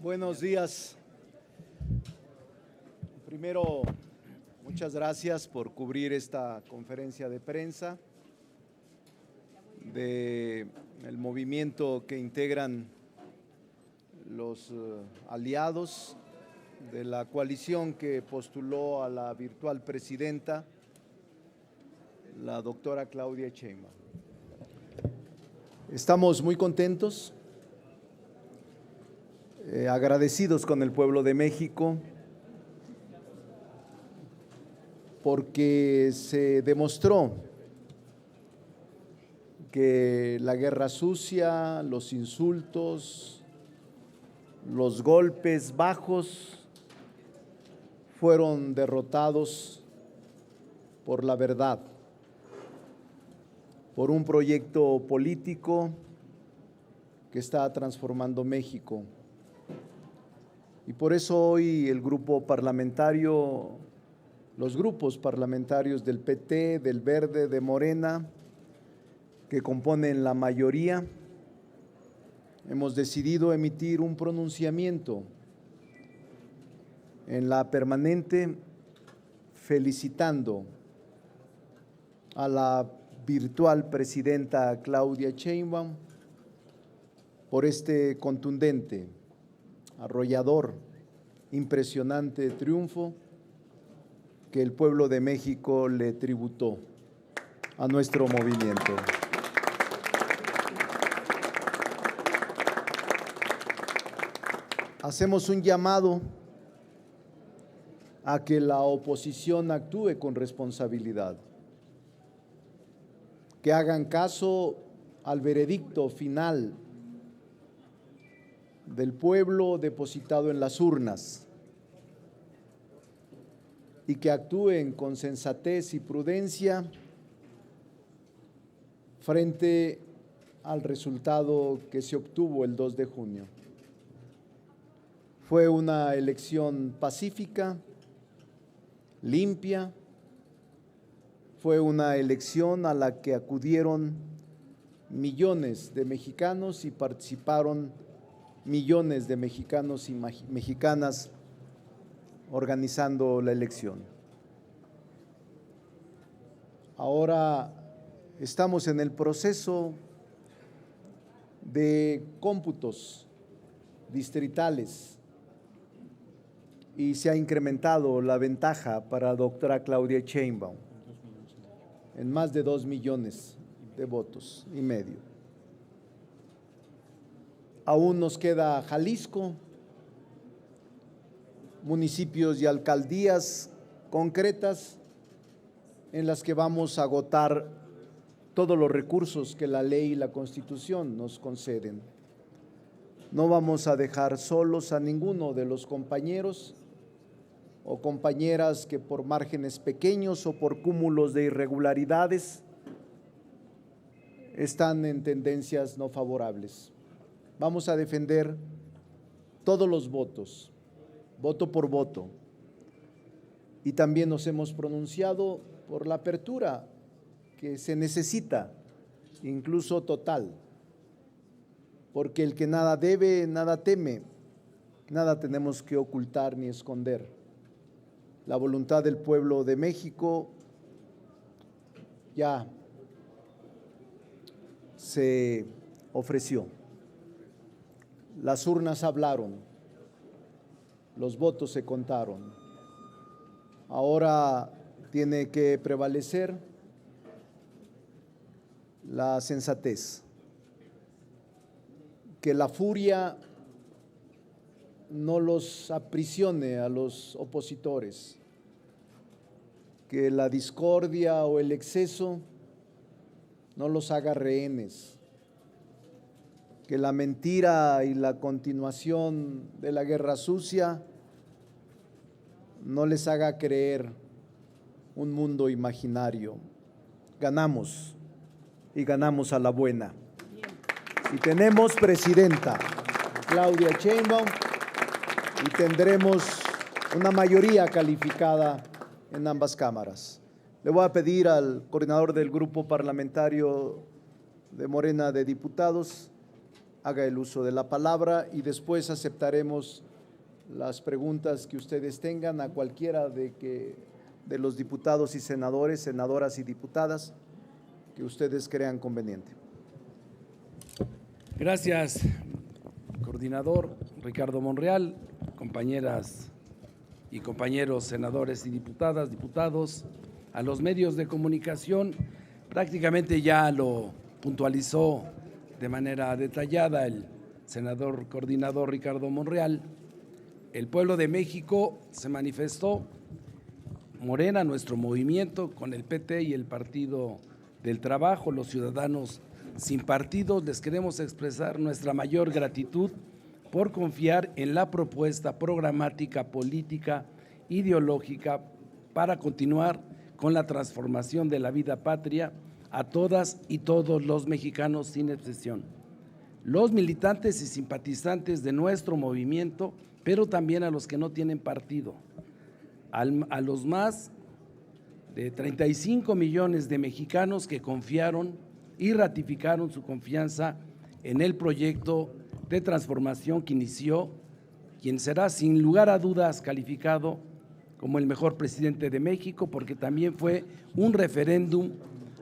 Buenos días. Primero, muchas gracias por cubrir esta conferencia de prensa del movimiento que integran los aliados de la coalición que postuló a la virtual presidenta, la doctora Claudia Sheinbaum. Estamos muy contentos, agradecidos con el pueblo de México, porque se demostró que la guerra sucia, los insultos, los golpes bajos fueron derrotados por la verdad, por un proyecto político que está transformando México. Y por eso hoy el grupo parlamentario, los grupos parlamentarios del PT, del Verde, de Morena, que componen la mayoría, hemos decidido emitir un pronunciamiento en la permanente felicitando a la virtual presidenta Claudia Sheinbaum por este contundente, arrollador, impresionante triunfo que el pueblo de México le tributó a nuestro movimiento. Hacemos un llamado a que la oposición actúe con responsabilidad, que hagan caso al veredicto final del pueblo depositado en las urnas y que actúen con sensatez y prudencia frente al resultado que se obtuvo el 2 de junio. Fue una elección pacífica, limpia, fue una elección a la que acudieron millones de mexicanos y participaron millones de mexicanos y mexicanas organizando la elección. Ahora estamos en el proceso de cómputos distritales y se ha incrementado la ventaja para la doctora Claudia Sheinbaum en más de 2 millones de votos y medio. Aún nos queda Jalisco, municipios y alcaldías concretas en las que vamos a agotar todos los recursos que la ley y la Constitución nos conceden. No vamos a dejar solos a ninguno de los compañeros o compañeras que por márgenes pequeños o por cúmulos de irregularidades están en tendencias no favorables. Vamos a defender todos los votos, voto por voto. Y también nos hemos pronunciado por la apertura que se necesita, incluso total, porque el que nada debe, nada teme, nada tenemos que ocultar ni esconder. La voluntad del pueblo de México ya se ofreció. Las urnas hablaron, los votos se contaron. Ahora tiene que prevalecer la sensatez, que la furia no los aprisione a los opositores, que la discordia o el exceso no los haga rehenes, que la mentira y la continuación de la guerra sucia no les haga creer un mundo imaginario. Ganamos y ganamos a la buena. Y tenemos presidenta Claudia Sheinbaum y tendremos una mayoría calificada en ambas cámaras. Le voy a pedir al coordinador del grupo parlamentario de Morena de Diputados haga el uso de la palabra y después aceptaremos las preguntas que ustedes tengan a cualquiera de los diputados y senadores, senadoras y diputadas que ustedes crean conveniente. Gracias, coordinador Ricardo Monreal, compañeras y compañeros senadores y diputadas, diputados, a los medios de comunicación. Prácticamente ya lo puntualizó de manera detallada el senador coordinador Ricardo Monreal. El pueblo de México se manifestó, Morena, nuestro movimiento, con el PT y el Partido del Trabajo, los ciudadanos sin partidos, les queremos expresar nuestra mayor gratitud por confiar en la propuesta programática, política, ideológica para continuar con la transformación de la vida patria a todas y todos los mexicanos sin excepción. Los militantes y simpatizantes de nuestro movimiento, pero también a los que no tienen partido, a los más de 35 millones de mexicanos que confiaron y ratificaron su confianza en el proyecto de transformación que inició, quien será sin lugar a dudas calificado como el mejor presidente de México, porque también fue un referéndum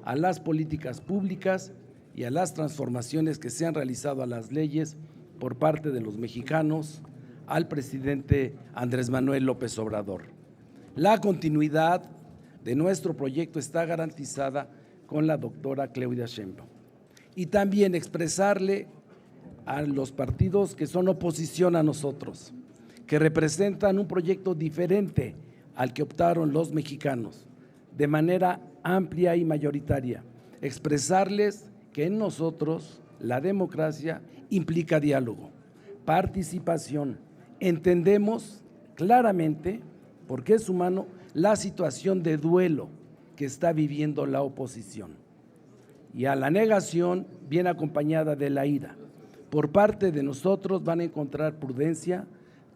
a las políticas públicas y a las transformaciones que se han realizado a las leyes por parte de los mexicanos al presidente Andrés Manuel López Obrador. La continuidad de nuestro proyecto está garantizada con la doctora Claudia Sheinbaum. Y también expresarle a los partidos que son oposición a nosotros, que representan un proyecto diferente al que optaron los mexicanos, de manera amplia y mayoritaria, expresarles que en nosotros la democracia implica diálogo, participación. Entendemos claramente, porque es humano, la situación de duelo que está viviendo la oposición. Y a la negación viene acompañada de la ira. Por parte de nosotros van a encontrar prudencia,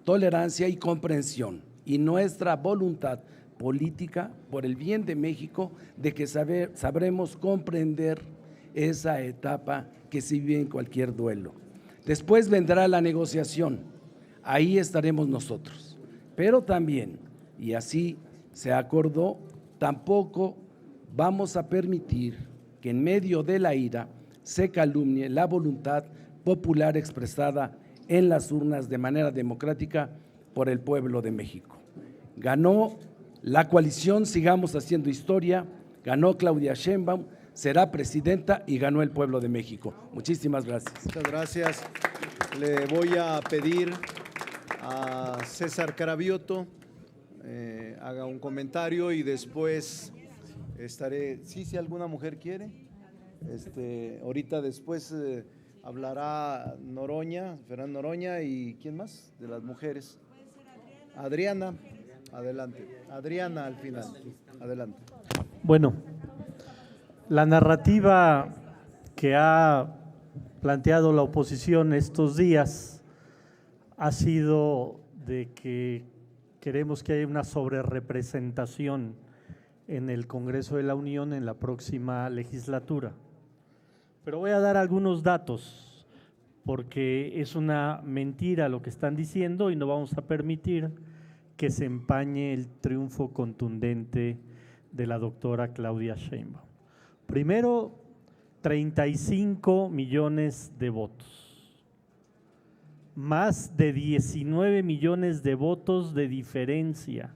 tolerancia y comprensión, y nuestra voluntad política por el bien de México de que sabremos comprender esa etapa que se vive en cualquier duelo. Después vendrá la negociación, ahí estaremos nosotros, pero también, y así se acordó, tampoco vamos a permitir que en medio de la ira se calumnie la voluntad popular expresada en las urnas de manera democrática por el pueblo de México. Ganó la coalición Sigamos Haciendo Historia, ganó Claudia Sheinbaum, será presidenta y ganó el pueblo de México. Muchísimas gracias. Muchas gracias. Le voy a pedir a César Carabiotto haga un comentario y después estaré, si alguna mujer quiere, ahorita después hablará Noroña, Fernando Noroña y ¿quién más? De las mujeres. Adriana, adelante. Adriana al final, adelante. Bueno, la narrativa que ha planteado la oposición estos días ha sido de que queremos que haya una sobrerepresentación en el Congreso de la Unión en la próxima legislatura. Pero voy a dar algunos datos porque es una mentira lo que están diciendo y no vamos a permitir que se empañe el triunfo contundente de la doctora Claudia Sheinbaum. Primero, 35 millones de votos. Más de 19 millones de votos de diferencia,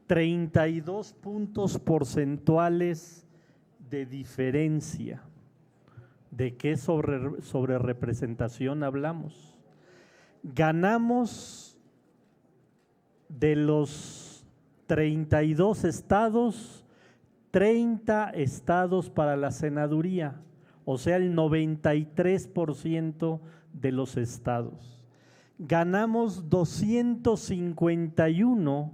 32 puntos porcentuales de diferencia. ¿De qué sobre representación hablamos? Ganamos de los 32 estados, 30 estados para la senaduría, o sea el 93% de los estados. Ganamos 251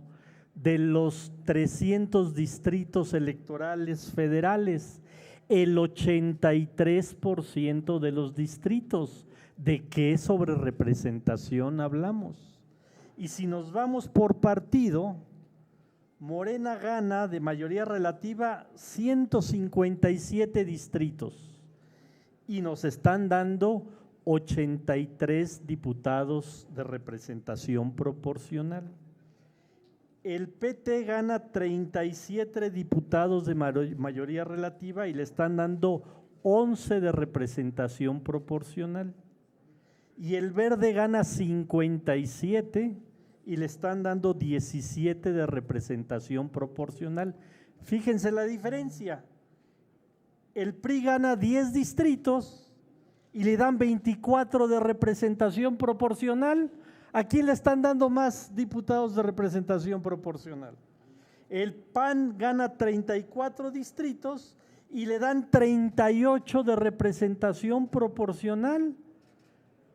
de los 300 distritos electorales federales, el 83% de los distritos. ¿De qué sobrerepresentación hablamos? Y si nos vamos por partido, Morena gana de mayoría relativa 157 distritos y nos están dando 83 diputados de representación proporcional. El PT gana 37 diputados de mayoría relativa y le están dando 11 de representación proporcional. Y el Verde gana 57 y le están dando 17 de representación proporcional. Fíjense la diferencia. El PRI gana 10 distritos y le dan 24 de representación proporcional. ¿A quién le están dando más diputados de representación proporcional? El PAN gana 34 distritos y le dan 38 de representación proporcional.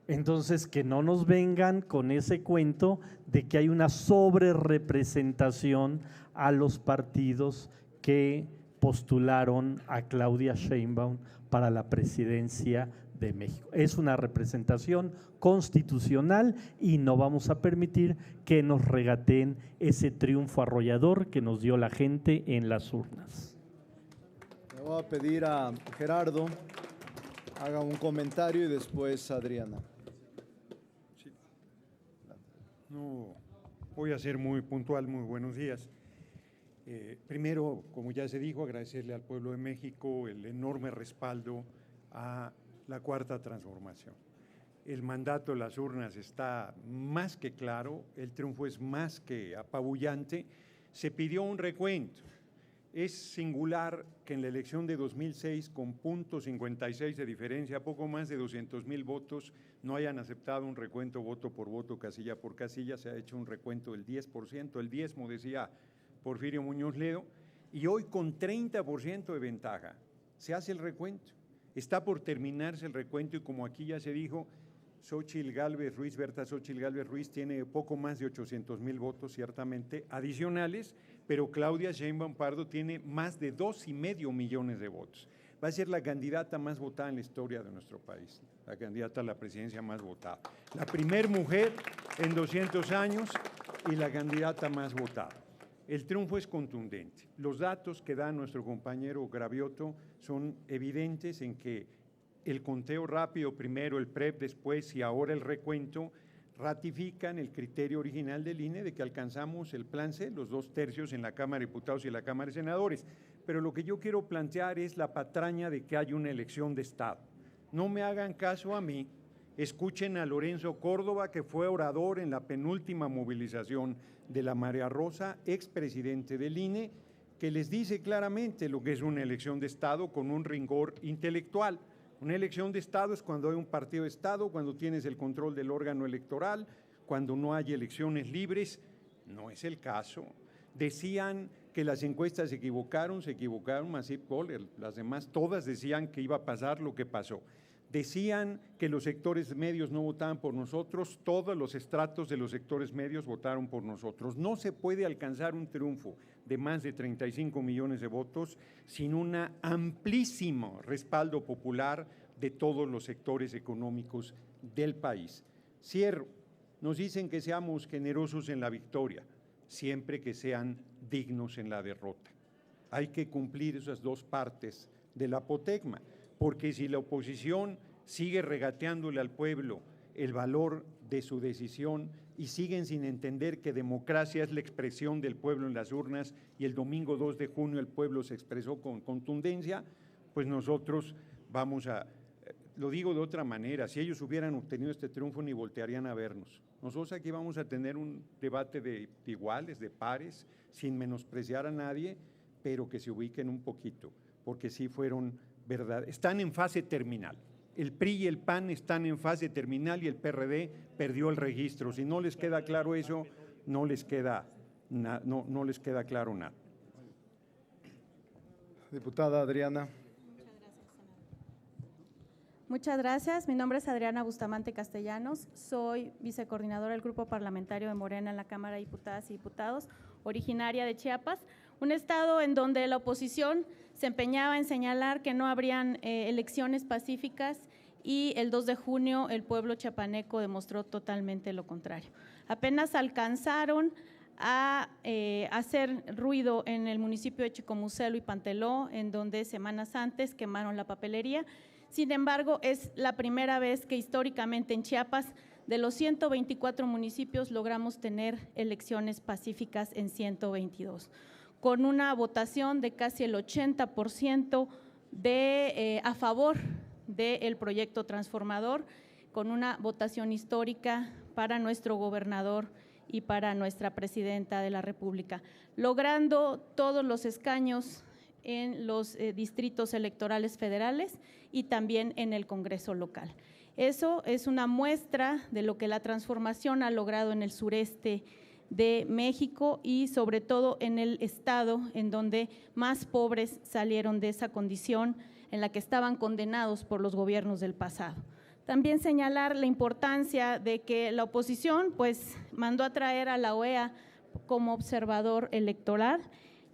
Entonces, que no nos vengan con ese cuento de que hay una sobrerepresentación a los partidos que postularon a Claudia Sheinbaum para la presidencia de México. Es una representación constitucional y no vamos a permitir que nos regateen ese triunfo arrollador que nos dio la gente en las urnas. Le voy a pedir a Gerardo haga un comentario y después Adriana. No, voy a ser muy puntual, muy buenos días. Primero, como ya se dijo, agradecerle al pueblo de México el enorme respaldo a la Cuarta Transformación. El mandato de las urnas está más que claro, el triunfo es más que apabullante. Se pidió un recuento. Es singular que en la elección de 2006, con .56 de diferencia, poco más de 200,000 votos, no hayan aceptado un recuento voto por voto, casilla por casilla. Se ha hecho un recuento del 10%, el diezmo, decía Porfirio Muñoz Ledo, y hoy con 30% de ventaja se hace el recuento. Está por terminarse el recuento y como aquí ya se dijo, Xóchitl Gálvez Ruiz, Berta Xóchitl Gálvez Ruiz tiene poco más de 800,000 votos, ciertamente adicionales, pero Claudia Sheinbaum Pardo tiene más de 2,5 millones de votos. Va a ser la candidata más votada en la historia de nuestro país, la candidata a la presidencia más votada. La primer mujer en 200 años y la candidata más votada. El triunfo es contundente. Los datos que da nuestro compañero Gravioto son evidentes en que el conteo rápido, primero el PREP, después y ahora el recuento, ratifican el criterio original del INE de que alcanzamos el plan C, los 2/3 en la Cámara de Diputados y en la Cámara de Senadores. Pero lo que yo quiero plantear es la patraña de que hay una elección de Estado. No me hagan caso a mí, escuchen a Lorenzo Córdoba, que fue orador en la penúltima movilización de la Marea Rosa, expresidente del INE, que les dice claramente lo que es una elección de Estado con un rigor intelectual. Una elección de Estado es cuando hay un partido de Estado, cuando tienes el control del órgano electoral, cuando no hay elecciones libres. No es el caso. Decían que las encuestas se equivocaron, Masip Goller, las demás todas decían que iba a pasar lo que pasó. Decían que los sectores medios no votaban por nosotros, todos los estratos de los sectores medios votaron por nosotros. No se puede alcanzar un triunfo de más de 35 millones de votos sin un amplísimo respaldo popular de todos los sectores económicos del país. Cierro, nos dicen que seamos generosos en la victoria, siempre que sean dignos en la derrota. Hay que cumplir esas dos partes del apotegma, porque si la oposición sigue regateándole al pueblo el valor de su decisión y siguen sin entender que democracia es la expresión del pueblo en las urnas y el domingo 2 de junio el pueblo se expresó con contundencia, pues nosotros vamos a, lo digo de otra manera, si ellos hubieran obtenido este triunfo ni voltearían a vernos. Nosotros aquí vamos a tener un debate de iguales, de pares, sin menospreciar a nadie, pero que se ubiquen un poquito, porque sí fueron verdad, están en fase terminal. El PRI y el PAN están en fase terminal y el PRD perdió el registro. Si no les queda claro eso, no les queda claro nada. Diputada Adriana. Muchas gracias. Mi nombre es Adriana Bustamante Castellanos. Soy vicecoordinadora del Grupo Parlamentario de Morena en la Cámara de Diputadas y Diputados, originaria de Chiapas, un estado en donde la oposición se empeñaba en señalar que no habrían elecciones pacíficas y el 2 de junio el pueblo chiapaneco demostró totalmente lo contrario. Apenas alcanzaron a hacer ruido en el municipio de Chicomucelo y Panteló, en donde semanas antes quemaron la papelería. Sin embargo, es la primera vez que históricamente en Chiapas, de los 124 municipios, logramos tener elecciones pacíficas en 122, con una votación de casi el 80% a favor del proyecto transformador, con una votación histórica para nuestro gobernador y para nuestra presidenta de la República, logrando todos los escaños en los distritos electorales federales y también en el Congreso local. Eso es una muestra de lo que la transformación ha logrado en el sureste de México y sobre todo en el estado en donde más pobres salieron de esa condición en la que estaban condenados por los gobiernos del pasado. También señalar la importancia de que la oposición pues mandó a traer a la OEA como observador electoral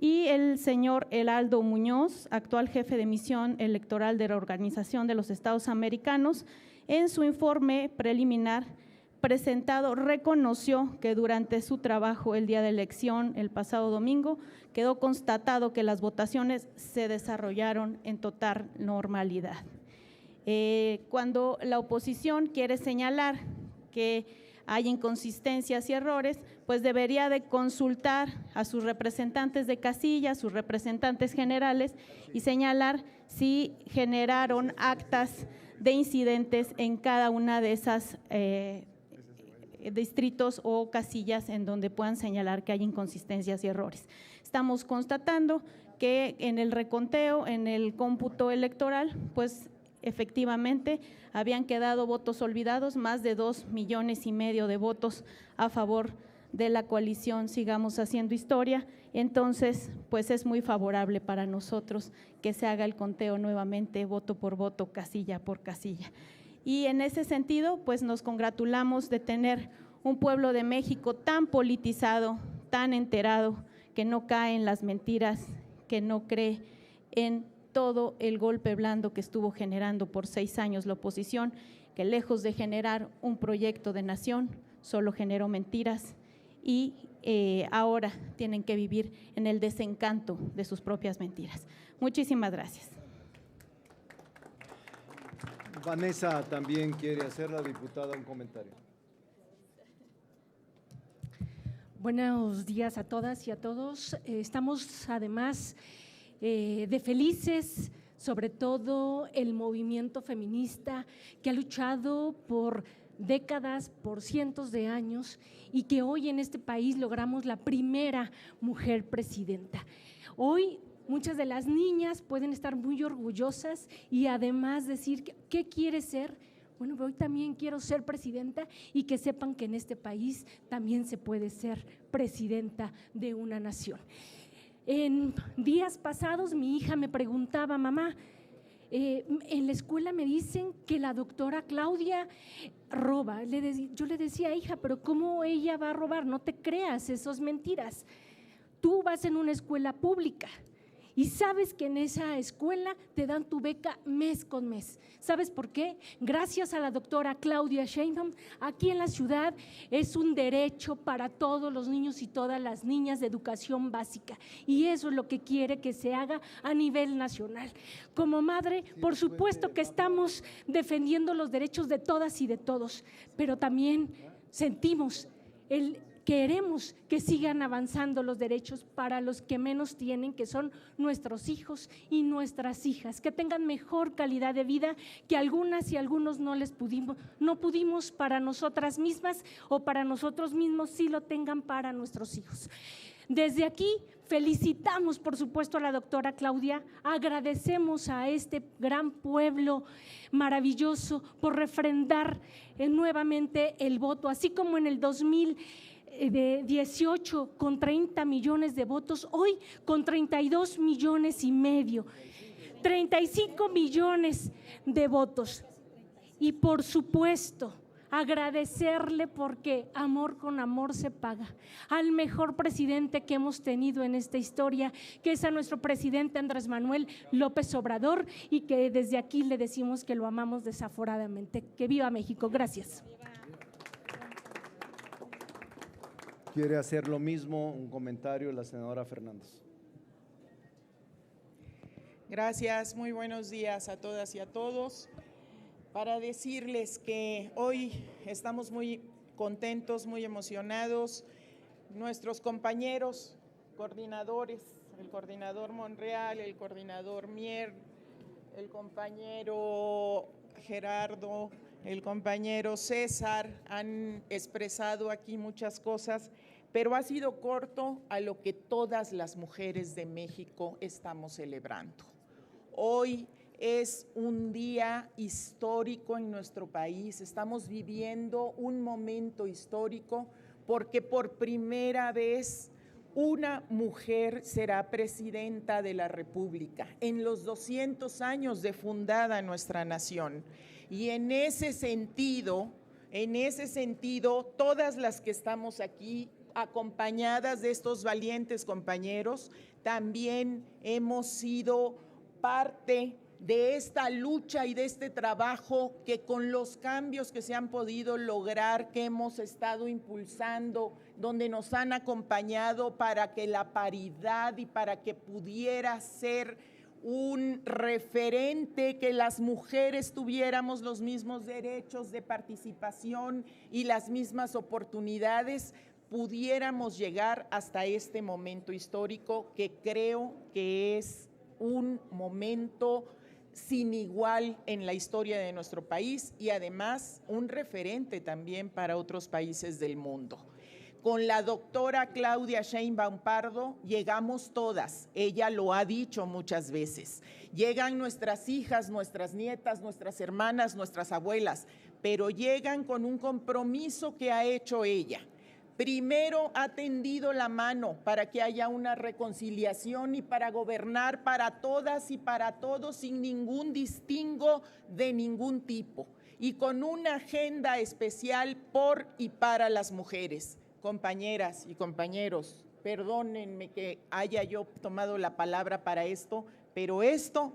y el señor Heraldo Muñoz, actual jefe de misión electoral de la Organización de los Estados Americanos, en su informe preliminar presentado reconoció que durante su trabajo el día de elección, el pasado domingo, quedó constatado que las votaciones se desarrollaron en total normalidad. Cuando la oposición quiere señalar que hay inconsistencias y errores, pues debería de consultar a sus representantes de casilla, sus representantes generales y señalar si generaron actas de incidentes en cada una de esas distritos o casillas en donde puedan señalar que hay inconsistencias y errores. Estamos constatando que en el reconteo, en el cómputo electoral, pues efectivamente habían quedado votos olvidados, más de 2,5 millones de votos a favor de la coalición Sigamos Haciendo Historia. Entonces, pues es muy favorable para nosotros que se haga el conteo nuevamente, voto por voto, casilla por casilla. Y en ese sentido, pues nos congratulamos de tener un pueblo de México tan politizado, tan enterado, que no cae en las mentiras, que no cree en todo el golpe blando que estuvo generando por 6 años la oposición, que lejos de generar un proyecto de nación, solo generó mentiras y ahora tienen que vivir en el desencanto de sus propias mentiras. Muchísimas gracias. Vanessa también quiere hacer, la diputada, un comentario. Buenos días a todas y a todos. Estamos además de felices, sobre todo el movimiento feminista que ha luchado por décadas, por cientos de años y que hoy en este país logramos la primera mujer presidenta. Hoy muchas de las niñas pueden estar muy orgullosas y además decir ¿qué quiere ser? Bueno, hoy también quiero ser presidenta y que sepan que en este país también se puede ser presidenta de una nación. En días pasados mi hija me preguntaba, mamá, en la escuela me dicen que la doctora Claudia roba. Yo le decía, hija, pero ¿cómo ella va a robar? No te creas, eso es mentiras. Tú vas en una escuela pública y sabes que en esa escuela te dan tu beca mes con mes. ¿Sabes por qué? Gracias a la doctora Claudia Sheinbaum, aquí en la ciudad es un derecho para todos los niños y todas las niñas de educación básica y eso es lo que quiere que se haga a nivel nacional. Como madre, por supuesto que estamos defendiendo los derechos de todas y de todos, pero también sentimos queremos que sigan avanzando los derechos para los que menos tienen, que son nuestros hijos y nuestras hijas, que tengan mejor calidad de vida que algunas y algunos no pudimos para nosotras mismas o para nosotros mismos, sí lo tengan para nuestros hijos. Desde aquí felicitamos, por supuesto, a la doctora Claudia, agradecemos a este gran pueblo maravilloso por refrendar nuevamente el voto, así como en el 2018 con 30 millones de votos, hoy con 32,5 millones, 35 millones de votos. Y por supuesto, agradecerle porque amor con amor se paga, al mejor presidente que hemos tenido en esta historia, que es a nuestro presidente Andrés Manuel López Obrador y que desde aquí le decimos que lo amamos desaforadamente. Que viva México. Gracias. Quiere hacer lo mismo, un comentario, la senadora Fernández. Gracias, muy buenos días a todas y a todos. Para decirles que hoy estamos muy contentos, muy emocionados. Nuestros compañeros coordinadores, el coordinador Monreal, el coordinador Mier, el compañero Gerardo, el compañero César, han expresado aquí muchas cosas, pero ha sido corto a lo que todas las mujeres de México estamos celebrando. Hoy es un día histórico en nuestro país, estamos viviendo un momento histórico porque por primera vez una mujer será presidenta de la República en los 200 años de fundada nuestra nación. Y en ese sentido, todas las que estamos aquí acompañadas de estos valientes compañeros, también hemos sido parte de esta lucha y de este trabajo que con los cambios que se han podido lograr, que hemos estado impulsando, donde nos han acompañado para que la paridad y para que pudiera ser un referente, que las mujeres tuviéramos los mismos derechos de participación y las mismas oportunidades, pudiéramos llegar hasta este momento histórico que creo que es un momento sin igual en la historia de nuestro país y además un referente también para otros países del mundo. Con la doctora Claudia Sheinbaum Pardo llegamos todas, ella lo ha dicho muchas veces, llegan nuestras hijas, nuestras nietas, nuestras hermanas, nuestras abuelas, pero llegan con un compromiso que ha hecho ella. Primero ha tendido la mano para que haya una reconciliación y para gobernar para todas y para todos sin ningún distingo de ningún tipo y con una agenda especial por y para las mujeres. Compañeras y compañeros, perdónenme que haya yo tomado la palabra para esto, pero esto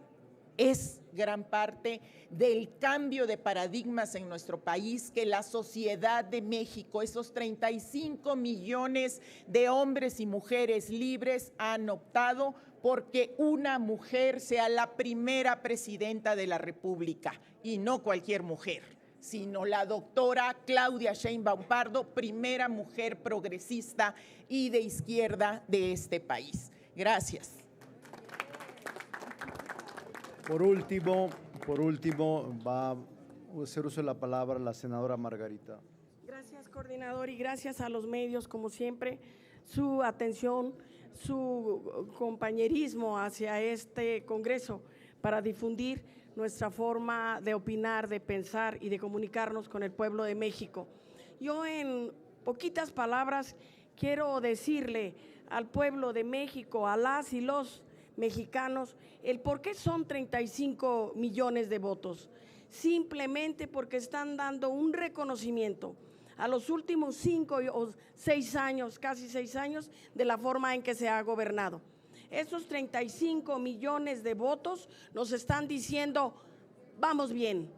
es gran parte del cambio de paradigmas en nuestro país que la sociedad de México, esos 35 millones de hombres y mujeres libres han optado porque una mujer sea la primera presidenta de la República y no cualquier mujer, sino la doctora Claudia Sheinbaum Pardo, primera mujer progresista y de izquierda de este país. Gracias. Por último, va a hacer uso de la palabra la senadora Margarita. Gracias, coordinador, y gracias a los medios, como siempre, su atención, su compañerismo hacia este Congreso para difundir nuestra forma de opinar, de pensar y de comunicarnos con el pueblo de México. Yo en poquitas palabras quiero decirle al pueblo de México, a las y los mexicanos, el por qué son 35 millones de votos. Simplemente porque están dando un reconocimiento a los últimos 5 o 6 años, casi 6 años, de la forma en que se ha gobernado. Esos 35 millones de votos nos están diciendo, vamos bien,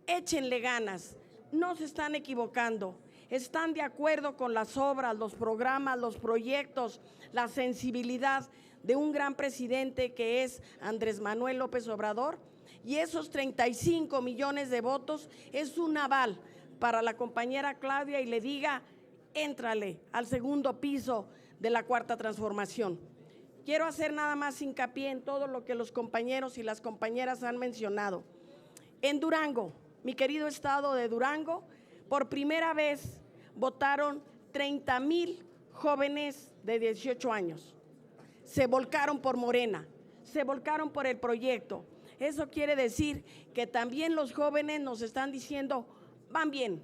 échenle ganas, no se están equivocando, están de acuerdo con las obras, los programas, los proyectos, la sensibilidad de un gran presidente que es Andrés Manuel López Obrador, y esos 35 millones de votos es un aval para la compañera Claudia y le diga, éntrale al segundo piso de la Cuarta Transformación. Quiero hacer nada más hincapié en todo lo que los compañeros y las compañeras han mencionado. En Durango, mi querido estado de Durango, por primera vez votaron 30,000 jóvenes de 18 años. Se volcaron por Morena, se volcaron por el proyecto. Eso quiere decir que también los jóvenes nos están diciendo, van bien.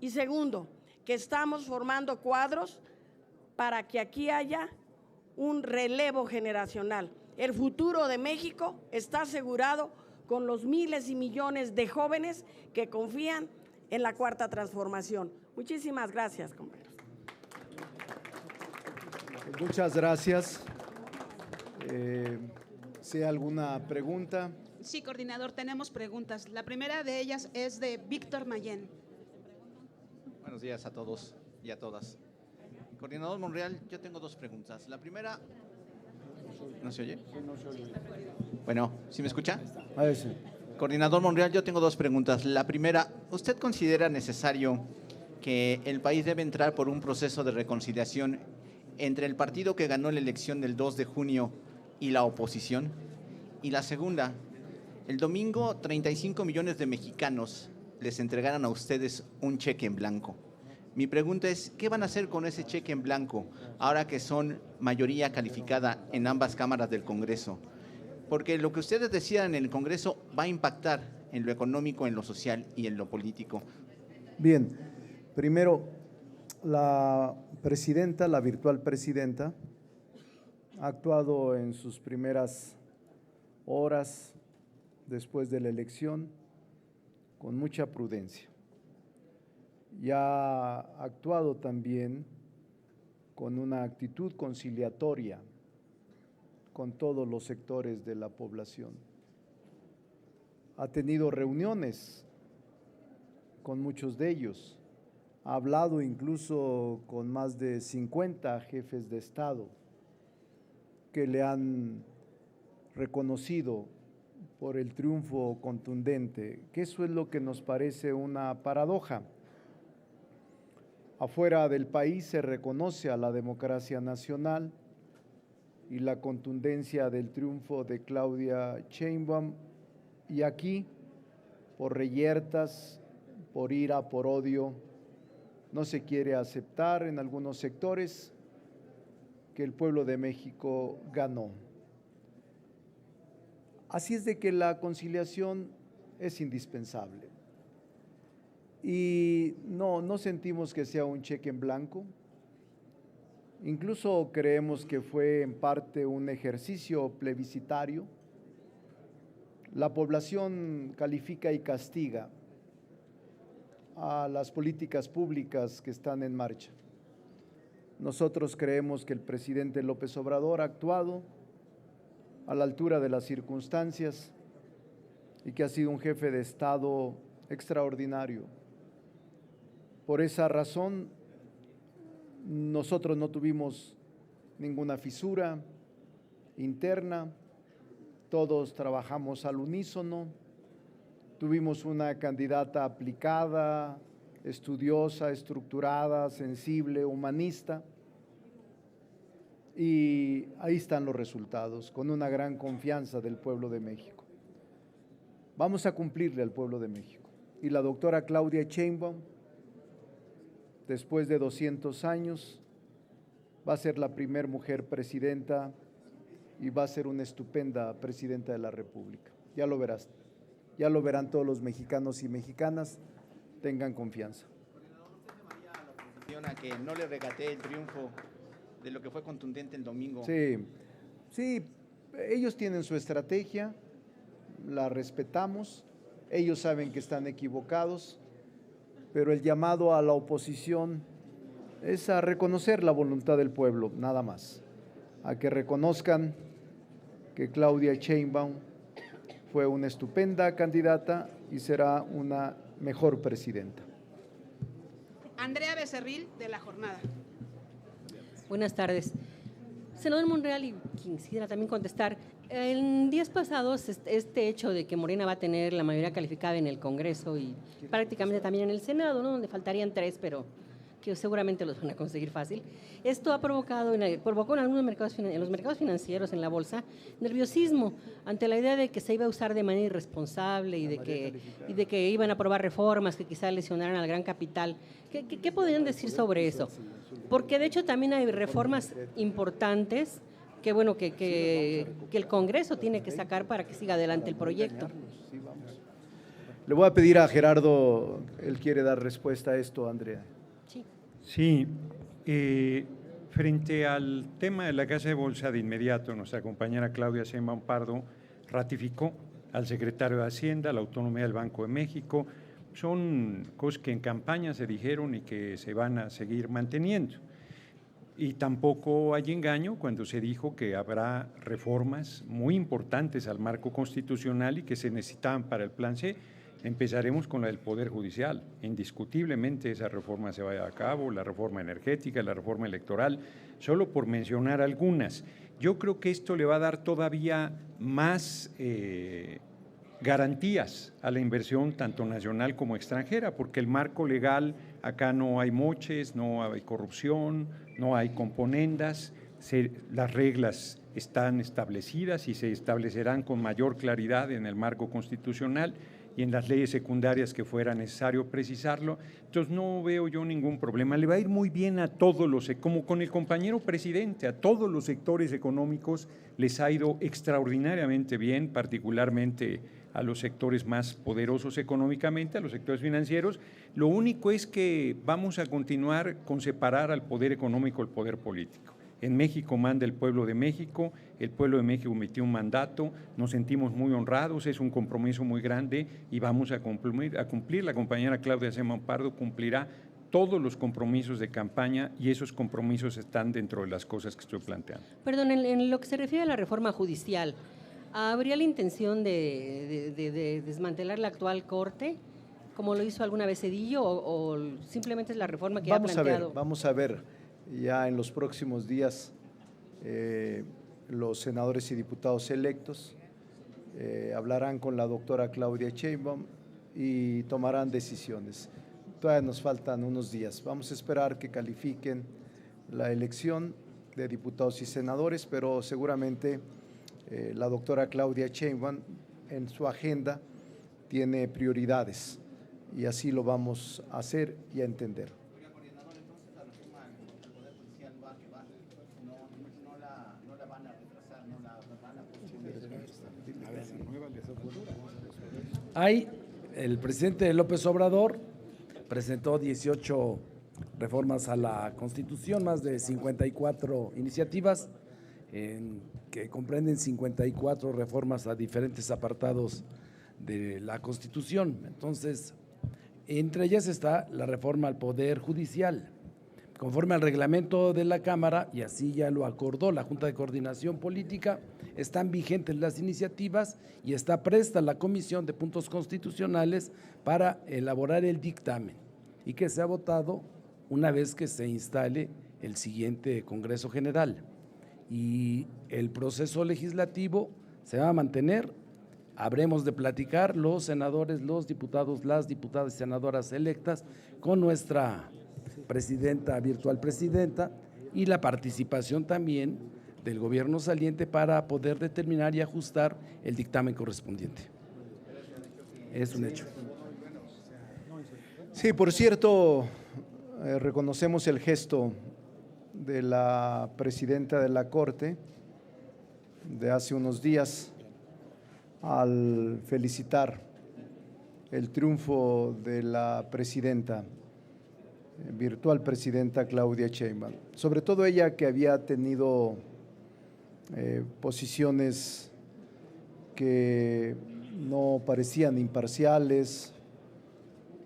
Y segundo, que estamos formando cuadros para que aquí haya un relevo generacional. El futuro de México está asegurado con los miles y millones de jóvenes que confían en la Cuarta Transformación. Muchísimas gracias, compañeros. Muchas gracias. ¿Sí alguna pregunta? Sí, coordinador, tenemos preguntas. La primera de ellas es de Víctor Mayén. Buenos días a todos y a todas. Coordinador Monreal, yo tengo dos preguntas. La primera, ¿No se oye? Bueno, ¿sí me escucha? A ver, sí. Coordinador Monreal, yo tengo dos preguntas. La primera, ¿usted considera necesario que el país debe entrar por un proceso de reconciliación entre el partido que ganó la elección del 2 de junio y la oposición? Y la segunda, el domingo 35 millones de mexicanos les entregaron a ustedes un cheque en blanco. Mi pregunta es, ¿qué van a hacer con ese cheque en blanco ahora que son mayoría calificada en ambas cámaras del Congreso? Porque lo que ustedes decían en el Congreso va a impactar en lo económico, en lo social y en lo político. Bien, primero, la presidenta, la virtual presidenta, ha actuado en sus primeras horas después de la elección con mucha prudencia. Y ha actuado también con una actitud conciliatoria con todos los sectores de la población. Ha tenido reuniones con muchos de ellos, ha hablado incluso con más de 50 jefes de Estado que le han reconocido por el triunfo contundente, que eso es lo que nos parece una paradoja. Afuera del país se reconoce a la democracia nacional y la contundencia del triunfo de Claudia Sheinbaum, y aquí, por reyertas, por ira, por odio, no se quiere aceptar en algunos sectores que el pueblo de México ganó. Así es de que la conciliación es indispensable. Y no sentimos que sea un cheque en blanco. Incluso creemos que fue en parte un ejercicio plebiscitario. La población califica y castiga a las políticas públicas que están en marcha. Nosotros creemos que el presidente López Obrador ha actuado a la altura de las circunstancias y que ha sido un jefe de Estado extraordinario. Por esa razón, nosotros no tuvimos ninguna fisura interna, todos trabajamos al unísono, tuvimos una candidata aplicada, estudiosa, estructurada, sensible, humanista, y ahí están los resultados, con una gran confianza del pueblo de México. Vamos a cumplirle al pueblo de México. Y la doctora Claudia Sheinbaum, después de 200 años, va a ser la primera mujer presidenta y va a ser una estupenda presidenta de la República. Ya lo verás, ya lo verán todos los mexicanos y mexicanas, tengan confianza. A que no le regatee el triunfo de lo que fue contundente el domingo. Sí, ellos tienen su estrategia, la respetamos, ellos saben que están equivocados, pero el llamado a la oposición es a reconocer la voluntad del pueblo, nada más, a que reconozcan que Claudia Sheinbaum fue una estupenda candidata y será una mejor presidenta. Andrea Becerril, de La Jornada. Buenas tardes. Senador Monreal, y quien quisiera también contestar, en días pasados este hecho de que Morena va a tener la mayoría calificada en el Congreso y prácticamente también en el Senado, ¿no?, donde faltarían 3, pero que seguramente los van a conseguir fácil. Esto ha provocado en algunos mercados, en los mercados financieros, en la bolsa, nerviosismo ante la idea de que se iba a usar de manera irresponsable y de que iban a aprobar reformas que quizá lesionaran al gran capital. ¿Qué podrían decir sobre eso? Porque de hecho también hay reformas importantes que, bueno, que el Congreso tiene que sacar para que siga adelante el proyecto. Le voy a pedir a Gerardo, él quiere dar respuesta a esto, Andrea. Sí, frente al tema de la Casa de Bolsa, de inmediato nuestra compañera Claudia Sheinbaum Pardo ratificó al secretario de Hacienda la autonomía del Banco de México. Son cosas que en campaña se dijeron y que se van a seguir manteniendo. Y tampoco hay engaño cuando se dijo que habrá reformas muy importantes al marco constitucional y que se necesitaban para el Plan C. Empezaremos con la del Poder Judicial. Indiscutiblemente esa reforma se vaya a cabo, la reforma energética, la reforma electoral, solo por mencionar algunas. Yo creo que esto le va a dar todavía más garantías a la inversión tanto nacional como extranjera, porque el marco legal, acá no hay moches, no hay corrupción, no hay componendas, las reglas están establecidas y se establecerán con mayor claridad en el marco constitucional y en las leyes secundarias que fuera necesario precisarlo. Entonces no veo yo ningún problema. Le va a ir muy bien a todos los, como con el compañero presidente, a todos los sectores económicos les ha ido extraordinariamente bien, particularmente a los sectores más poderosos económicamente, a los sectores financieros. Lo único es que vamos a continuar con separar al poder económico del poder político. En México manda el pueblo de México emitió un mandato, nos sentimos muy honrados, es un compromiso muy grande y vamos a cumplir. La compañera Claudia Sheinbaum Pardo cumplirá todos los compromisos de campaña y esos compromisos están dentro de las cosas que estoy planteando. Perdón, en lo que se refiere a la reforma judicial, ¿habría la intención de desmantelar la actual Corte, como lo hizo alguna vez Zedillo, o simplemente es la reforma que ha planteado? Vamos a ver, ya en los próximos días los senadores y diputados electos hablarán con la doctora Claudia Sheinbaum y tomarán decisiones. Todavía nos faltan unos días. Vamos a esperar que califiquen la elección de diputados y senadores, pero seguramente la doctora Claudia Sheinbaum en su agenda tiene prioridades y así lo vamos a hacer y a entender. El presidente López Obrador presentó 18 reformas a la Constitución, más de 54 iniciativas, que comprenden 54 reformas a diferentes apartados de la Constitución. Entonces, entre ellas está la reforma al Poder Judicial. Conforme al reglamento de la Cámara, y así ya lo acordó la Junta de Coordinación Política, están vigentes las iniciativas y está presta la Comisión de Puntos Constitucionales para elaborar el dictamen y que sea votado una vez que se instale el siguiente Congreso General. Y el proceso legislativo se va a mantener. Habremos de platicar los senadores, los diputados, las diputadas y senadoras electas con nuestra presidenta, virtual presidenta, y la participación también del gobierno saliente para poder determinar y ajustar el dictamen correspondiente. Es un hecho. Sí, por cierto, reconocemos el gesto de la presidenta de la Corte de hace unos días al felicitar el triunfo de la presidenta, virtual presidenta Claudia Sheinbaum. Sobre todo ella, que había tenido posiciones que no parecían imparciales,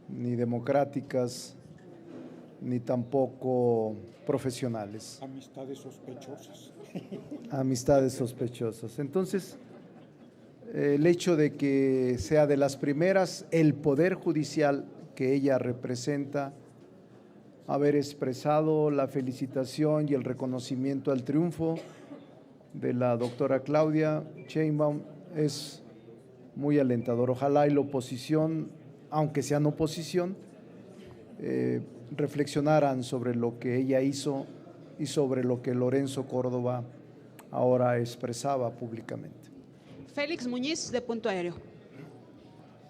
ni democráticas, ni tampoco profesionales. Amistades sospechosas. Amistades sospechosas. Entonces, el hecho de que sea de las primeras, el Poder Judicial que ella representa, haber expresado la felicitación y el reconocimiento al triunfo de la doctora Claudia Sheinbaum es muy alentador. Ojalá y la oposición, aunque sean oposición, reflexionaran sobre lo que ella hizo y sobre lo que Lorenzo Córdoba ahora expresaba públicamente. Félix Muñiz, de Punto Aéreo.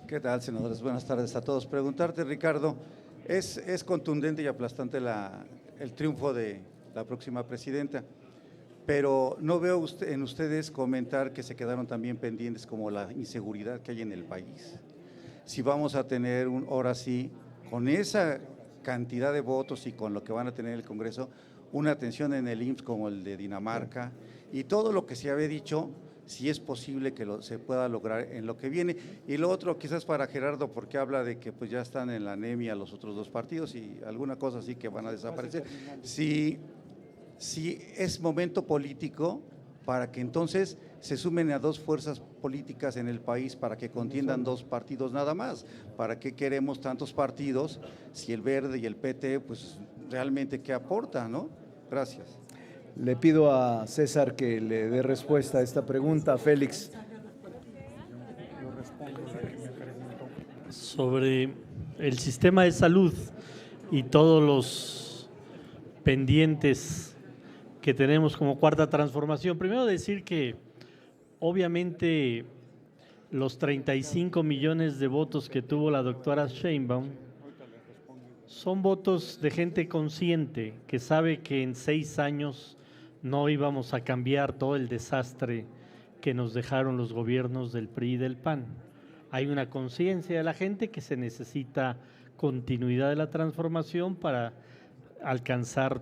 ¿Qué tal, senadores? Buenas tardes a todos. Preguntarte, Ricardo, es contundente y aplastante el triunfo de la próxima presidenta, pero no veo en ustedes comentar que se quedaron también pendientes como la inseguridad que hay en el país. Si vamos a tener ahora sí, con esa cantidad de votos y con lo que van a tener el Congreso, una atención en el IMSS como el de Dinamarca y todo lo que se había dicho, si es posible que se pueda lograr en lo que viene. Y lo otro, quizás para Gerardo, porque habla de que pues ya están en la anemia los otros dos partidos y alguna cosa así que van a desaparecer. Si es momento político para que entonces se sumen a dos fuerzas políticas en el país para que contiendan dos partidos nada más. ¿Para qué queremos tantos partidos si el Verde y el PT pues realmente qué aportan, no? Gracias. Le pido a César que le dé respuesta a esta pregunta. Félix. Sobre el sistema de salud y todos los pendientes que tenemos como cuarta transformación. Primero decir que obviamente los 35 millones de votos que tuvo la doctora Sheinbaum son votos de gente consciente que sabe que en 6 años no íbamos a cambiar todo el desastre que nos dejaron los gobiernos del PRI y del PAN. Hay una conciencia de la gente que se necesita continuidad de la transformación para alcanzar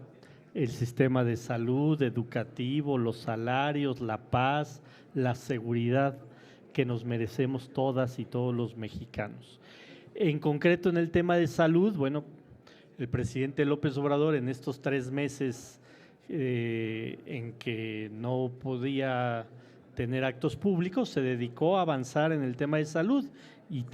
el sistema de salud, educativo, los salarios, la paz, la seguridad que nos merecemos todas y todos los mexicanos. En concreto, en el tema de salud, bueno, el presidente López Obrador en estos 3 meses en que no podía tener actos públicos, se dedicó a avanzar en el tema de salud y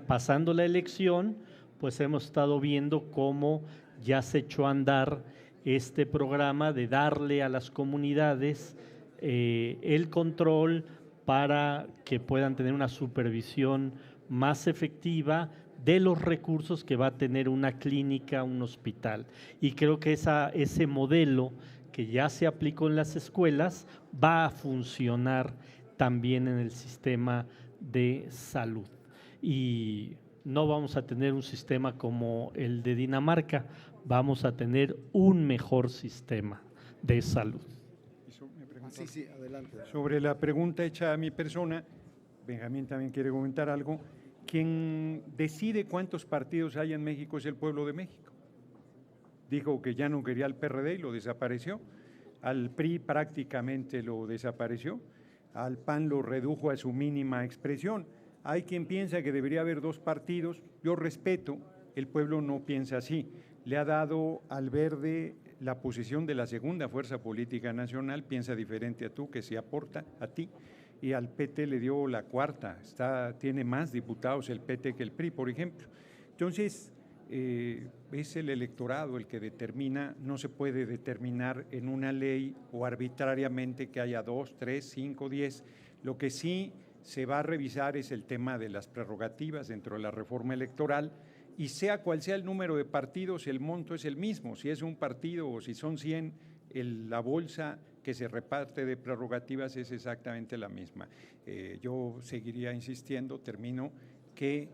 pasando la elección, pues hemos estado viendo cómo ya se echó a andar este programa de darle a las comunidades el control para que puedan tener una supervisión más efectiva de los recursos que va a tener una clínica, un hospital. Y creo que ese modelo que ya se aplicó en las escuelas va a funcionar también en el sistema de salud. Y no vamos a tener un sistema como el de Dinamarca, vamos a tener un mejor sistema de salud. Sí, adelante. Sobre la pregunta hecha a mi persona, Benjamín también quiere comentar algo. Quien decide cuántos partidos hay en México es el pueblo de México. Dijo que ya no quería al PRD y lo desapareció. Al PRI prácticamente lo desapareció. Al PAN lo redujo a su mínima expresión. Hay quien piensa que debería haber 2 partidos. Yo respeto, el pueblo no piensa así. Le ha dado al Verde la posición de la segunda fuerza política nacional, piensa diferente a tú, que se aporta a ti, y al PT le dio la 4ª, tiene más diputados el PT que el PRI, por ejemplo. Entonces, es el electorado el que determina, no se puede determinar en una ley o arbitrariamente que haya 2, 3, 5, 10. Lo que sí se va a revisar es el tema de las prerrogativas dentro de la reforma electoral, y sea cual sea el número de partidos, el monto es el mismo. Si es un partido o si son 100, la bolsa que se reparte de prerrogativas es exactamente la misma. Yo seguiría insistiendo, termino, que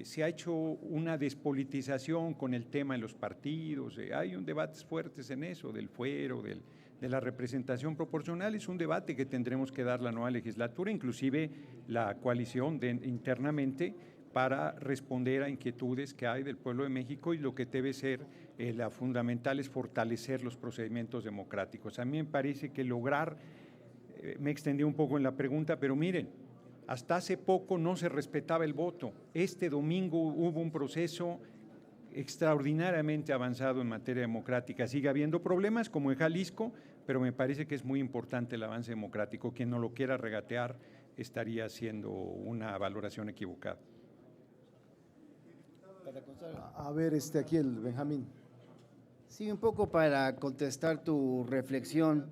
se ha hecho una despolitización con el tema de los partidos. Hay debates fuertes en eso, del fuero, de la representación proporcional. Es un debate que tendremos que dar la nueva legislatura, inclusive la coalición internamente, para responder a inquietudes que hay del pueblo de México, y lo que debe ser la fundamental es fortalecer los procedimientos democráticos. A mí me parece que me extendí un poco en la pregunta, pero miren, hasta hace poco no se respetaba el voto. Este domingo hubo un proceso extraordinariamente avanzado en materia democrática. Sigue habiendo problemas como en Jalisco, pero me parece que es muy importante el avance democrático. Quien no lo quiera regatear estaría haciendo una valoración equivocada. A ver, aquí el Benjamín. Sí, un poco para contestar tu reflexión,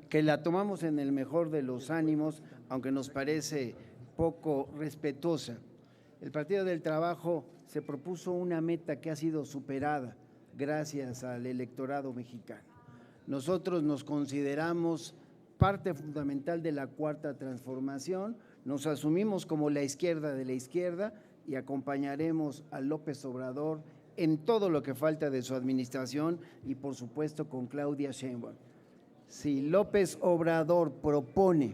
que la tomamos en el mejor de los ánimos, aunque nos parece poco respetuosa. El Partido del Trabajo se propuso una meta que ha sido superada gracias al electorado mexicano. Nosotros nos consideramos parte fundamental de la Cuarta Transformación, nos asumimos como la izquierda de la izquierda y acompañaremos a López Obrador en todo lo que falta de su administración y por supuesto con Claudia Sheinbaum. Si López Obrador propone,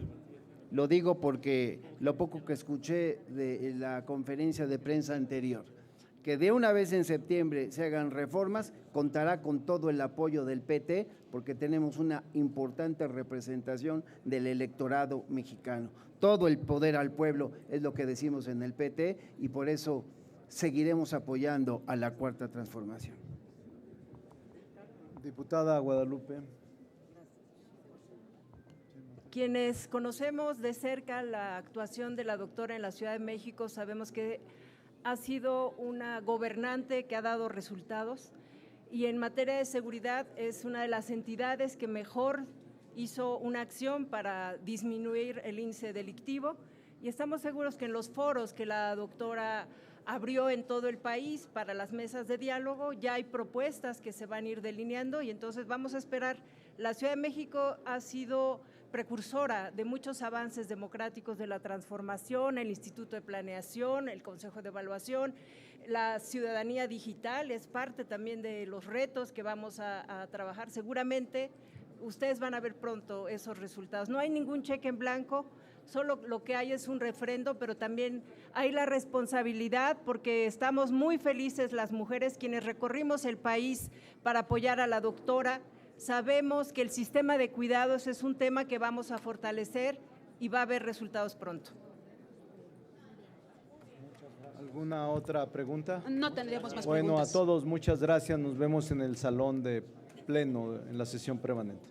lo digo porque lo poco que escuché de la conferencia de prensa anterior, que de una vez en septiembre se hagan reformas, contará con todo el apoyo del PT porque tenemos una importante representación del electorado mexicano. Todo el poder al pueblo es lo que decimos en el PT y por eso seguiremos apoyando a la Cuarta Transformación. Diputada Guadalupe. Quienes conocemos de cerca la actuación de la doctora en la Ciudad de México sabemos que ha sido una gobernante que ha dado resultados y en materia de seguridad es una de las entidades que mejor hizo una acción para disminuir el índice delictivo, y estamos seguros que en los foros que la doctora abrió en todo el país para las mesas de diálogo ya hay propuestas que se van a ir delineando, y entonces vamos a esperar. La Ciudad de México ha sido precursora de muchos avances democráticos de la transformación, el Instituto de Planeación, el Consejo de Evaluación, la ciudadanía digital es parte también de los retos que vamos a trabajar. Seguramente ustedes van a ver pronto esos resultados. No hay ningún cheque en blanco, solo lo que hay es un refrendo, pero también hay la responsabilidad, porque estamos muy felices las mujeres quienes recorrimos el país para apoyar a la doctora. Sabemos que el sistema de cuidados es un tema que vamos a fortalecer y va a haber resultados pronto. ¿Alguna otra pregunta? No tendríamos más Bueno, preguntas. a todos muchas gracias. Nos vemos en el salón de pleno en la sesión permanente.